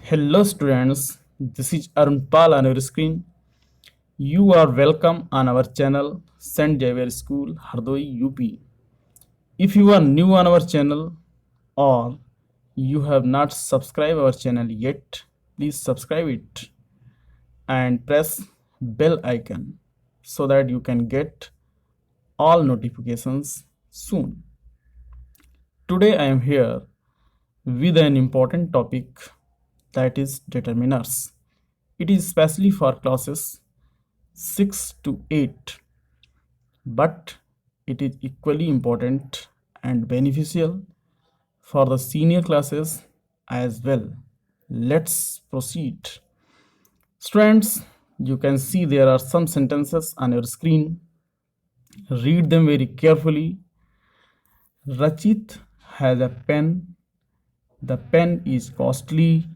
Hello students, this is Arun Pal on your screen. You are welcome on our channel St. Xavier School, Hardoi, UP. If you are new on our channel or you have not subscribed our channel yet, please subscribe it and press bell icon so that you can get all notifications soon. Today I am here with an important topic, that is determiners. It is especially for classes 6 to 8, but it is equally important and beneficial for the senior classes as well. Let's proceed. Students, you can see there are some sentences on your screen. Read them very carefully. Rachit has a pen. The pen is costly.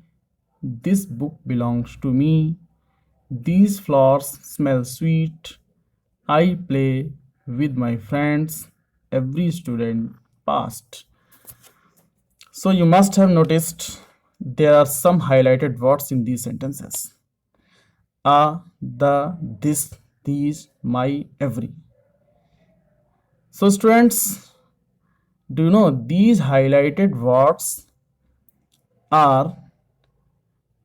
This book belongs to me. These flowers smell sweet. I play with my friends. Every student passed. So you must have noticed there are some highlighted words in these sentences. A, the, this, these, my, every. So students, do you know these highlighted words are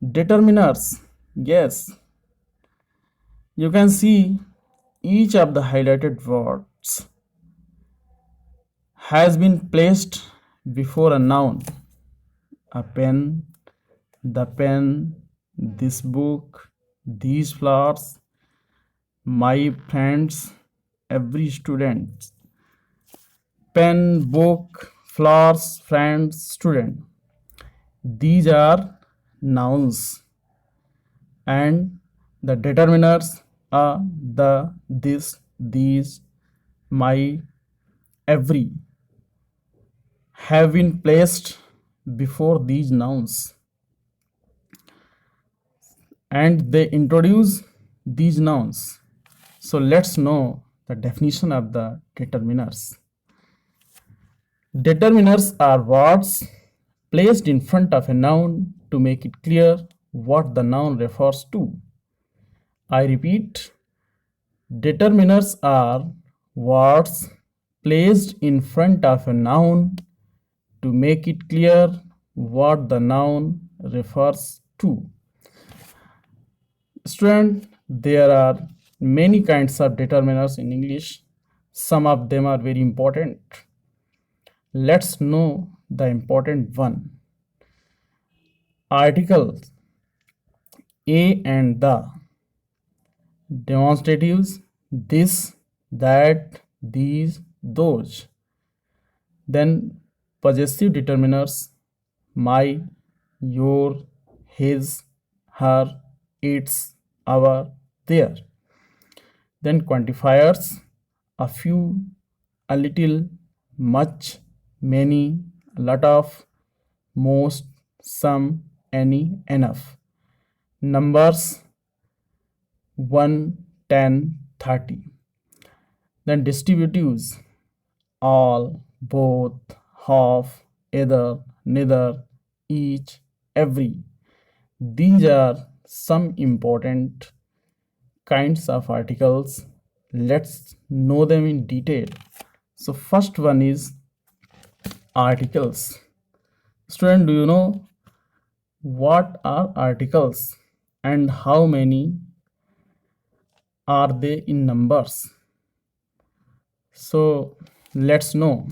determiners? Yes, you can see each of the highlighted words has been placed before a noun. A pen, the pen, this book, these flowers, my friends, every student. Pen, book, flowers, friends, student. These are nouns, and the determiners are the, this, these, my, every have been placed before these nouns, and they introduce these nouns. So let's know the definition of the determiners. Determiners are words placed in front of a noun to make it clear what the noun refers to. I repeat, determiners are words placed in front of a noun to make it clear what the noun refers to. Student, there are many kinds of determiners in English. Some of them are very important. Let's know the important one. Articles a and the, demonstratives this, that, these, those. Then possessive determiners my, your, his, her, its, our, their. Then quantifiers a few, a little, much, many, a lot of, most, some, any, enough. Numbers 1, 10, 30. Then distributives all, both, half, either, neither, each, every. These are some important kinds of articles. Let's know them in detail. So first one is articles. Student, do you know what are articles and how many are they in numbers? So let's know.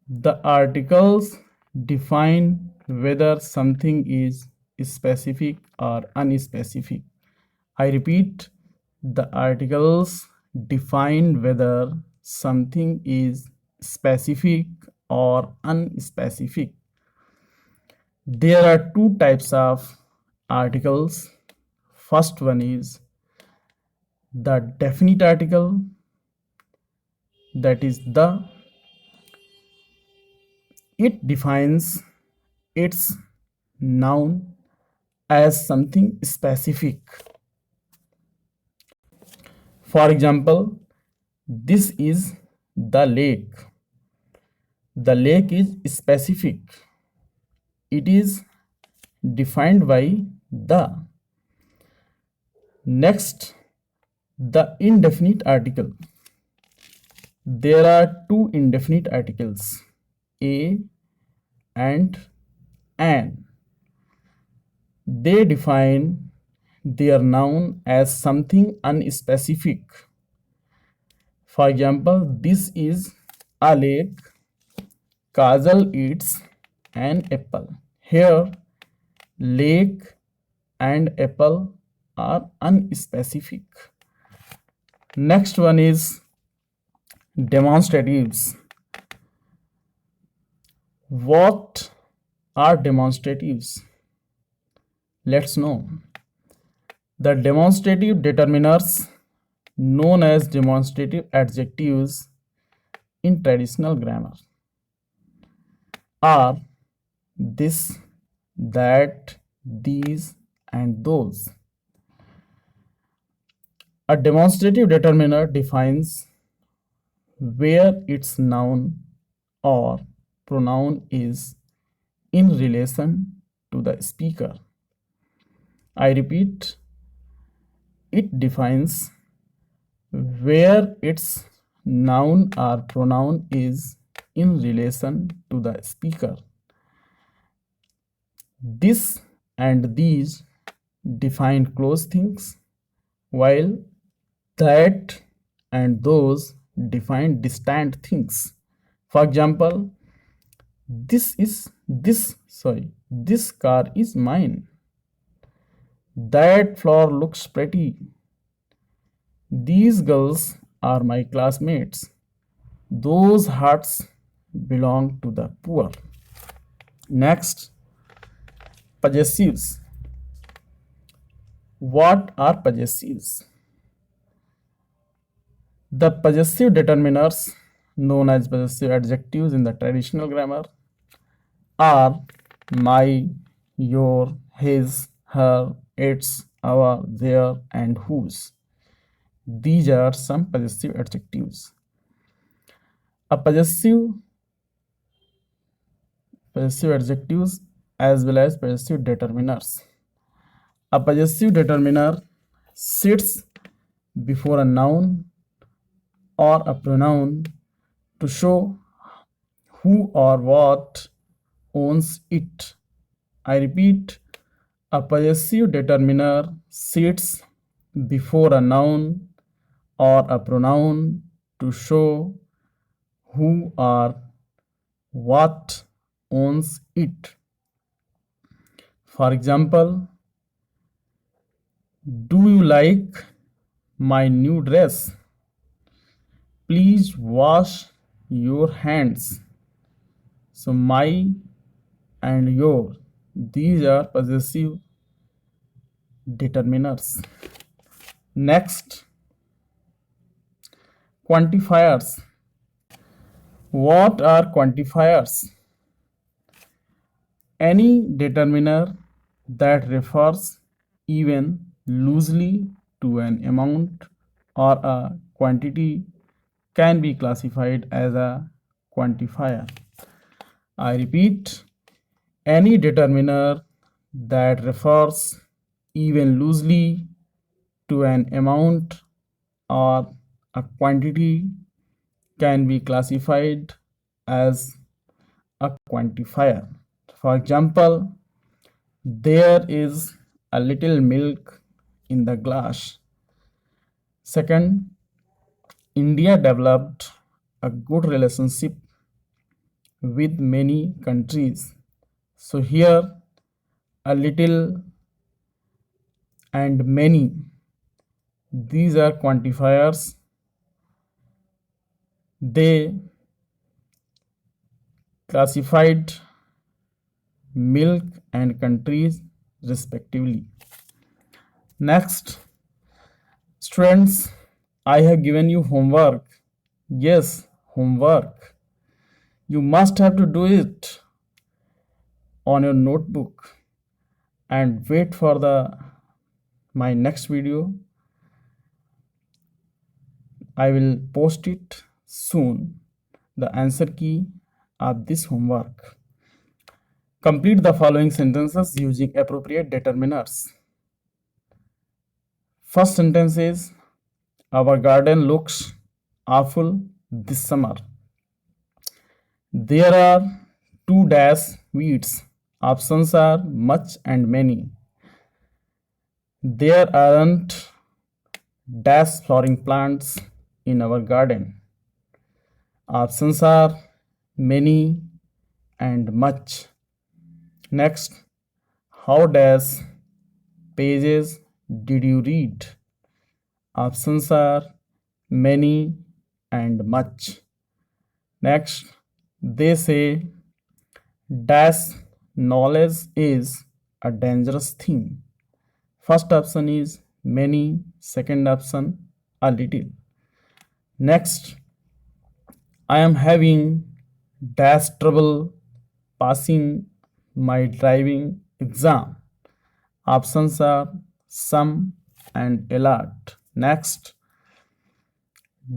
The articles define whether something is specific or unspecific. I repeat, the articles define whether something is specific or unspecific. There are two types of articles. First one is the definite article, that is the. It defines its noun as something specific. For example, this is the lake. The lake is specific. It is defined by the. Next, the indefinite article. There are two indefinite articles, a and an. They define their noun as something unspecific. For example, this is a lake. Kajal eats an apple. Here, lake and apple are unspecific. Next one is demonstratives. What are demonstratives? Let's know. The demonstrative determiners, known as demonstrative adjectives in traditional grammar, are this, that, these, and those. A demonstrative determiner defines where its noun or pronoun is in relation to the speaker. I repeat, it defines where its noun or pronoun is in relation to the speaker. This and these define close things, while that and those define distant things. For example, this car is mine. That flower looks pretty. These girls are my classmates. Those hearts belong to the poor. Next, possessives. What are possessives? The possessive determiners, known as possessive adjectives in the traditional grammar, are my, your, his, her, its, our, their, and whose. These are some possessive adjectives. A possessive adjectives as well as possessive determiners. A possessive determiner sits before a noun or a pronoun to show who or what owns it. I repeat, a possessive determiner sits before a noun or a pronoun to show who or what owns it. For example, do you like my new dress? Please wash your hands. So my and your, these are possessive determiners. Next, quantifiers. What are quantifiers? Any determiner that refers even loosely to an amount or a quantity can be classified as a quantifier. I repeat, any determiner that refers even loosely to an amount or a quantity can be classified as a quantifier. For example, there is a little milk in the glass. Second, India developed a good relationship with many countries. So here, a little and many, these are quantifiers. They classified milk and countries respectively. Next, students, I have given you homework. Yes, homework. You must have to do it on your notebook and wait for my next video. I will post it soon, the answer key of this homework. Complete the following sentences using appropriate determiners. First sentence is, our garden looks awful this summer. There are two dash weeds. Options are much and many. There aren't dash flowering plants in our garden. Options are many and much. Next, how dash pages did you read? Options are many and much. Next, they say dash knowledge is a dangerous thing. First option is many, second option a little. Next, I am having dash trouble passing my driving exam. Options are some and a lot. Next,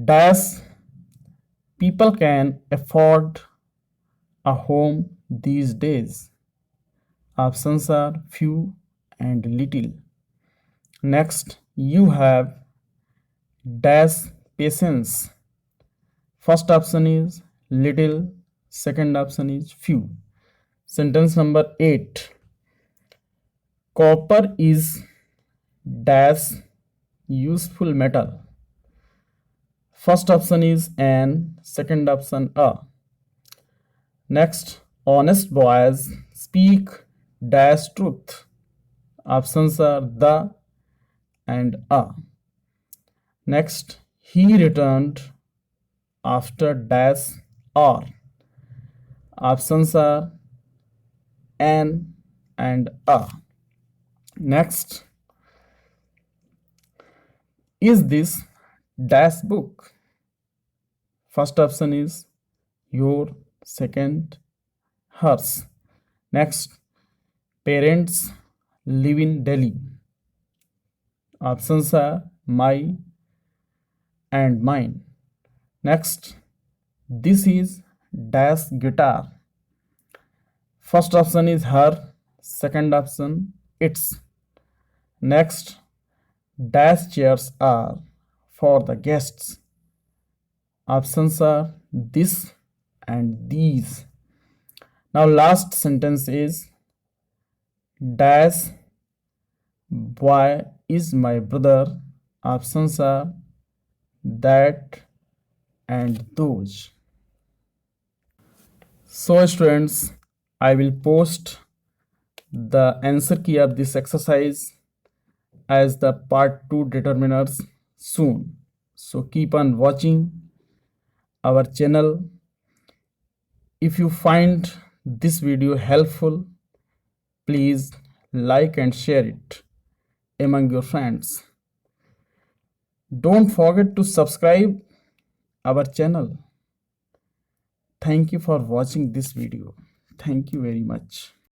dash people can afford a home these days. Options are few and little. Next, you have dash patience. First option is little, second option is few. Sentence number 8. Copper is dash useful metal. First option is an, second option a. Next, honest boys speak dash truth. Options are the and a. Next, he returned after dash or. Options are an and a. Next, is this dash book? First option is your, second hers. Next, parents live in Delhi. Options are my and mine. Next, this is dash guitar. First option is her, second option its. Next, dash chairs are for the guests. Options are this and these. Now last sentence is dash boy is my brother. Options are that and those. So students, I will post the answer key of this exercise as the part 2 determiners soon. So keep on watching our channel. If you find this video helpful, please like and share it among your friends. Don't forget to subscribe our channel. Thank you for watching this video. Thank you very much.